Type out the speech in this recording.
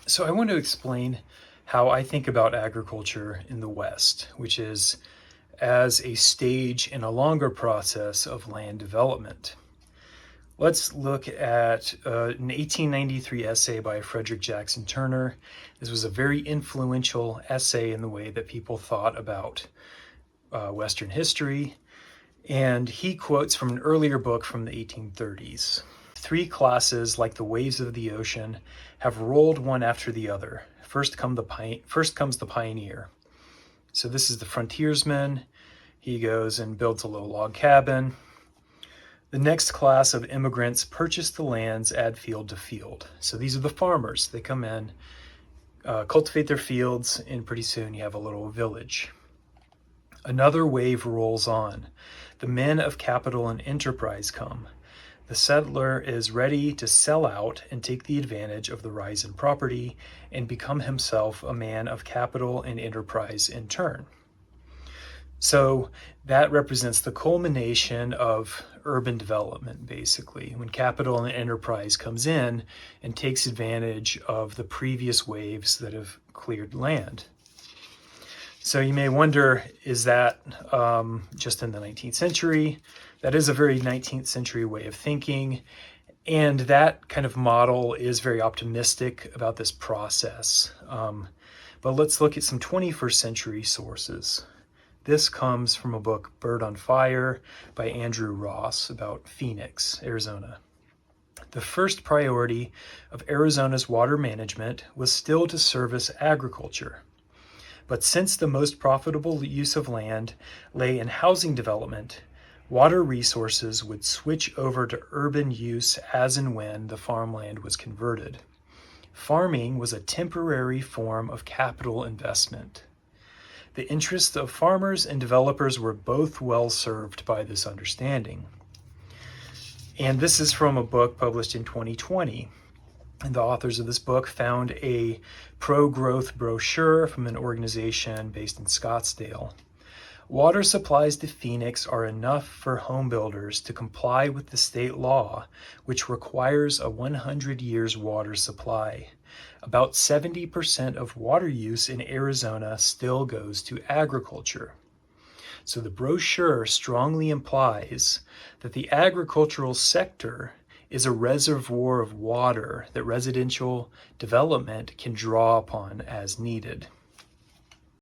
So I want to explain how I think about agriculture in the West, which is as a stage in a longer process of land development. Let's look at an 1893 essay by Frederick Jackson Turner. This was a very influential essay in the way that people thought about Western history. And he quotes from an earlier book from the 1830s. Three classes, like the waves of the ocean, have rolled one after the other. First comes the pioneer. So this is the frontiersman. He goes and builds a little log cabin. The next class of immigrants purchase the lands, add field to field. So these are the farmers. They come in, cultivate their fields, and pretty soon you have a little village. Another wave rolls on. The men of capital and enterprise come. The settler is ready to sell out and take the advantage of the rise in property and become himself a man of capital and enterprise in turn. So that represents the culmination of urban development, basically, when capital and enterprise comes in and takes advantage of the previous waves that have cleared land. So you may wonder, is that just in the 19th century? That is a very 19th century way of thinking. And that kind of model is very optimistic about this process. But let's look at some 21st century sources. This comes from a book, Bird on Fire, by Andrew Ross, about Phoenix, Arizona. The first priority of Arizona's water management was still to service agriculture. But since the most profitable use of land lay in housing development, water resources would switch over to urban use as and when the farmland was converted. Farming was a temporary form of capital investment. The interests of farmers and developers were both well served by this understanding. And this is from a book published in 2020. And the authors of this book found a pro-growth brochure from an organization based in Scottsdale. Water supplies to Phoenix are enough for home builders to comply with the state law, which requires a 100 years water supply. About 70% of water use in Arizona still goes to agriculture. So the brochure strongly implies that the agricultural sector is a reservoir of water that residential development can draw upon as needed.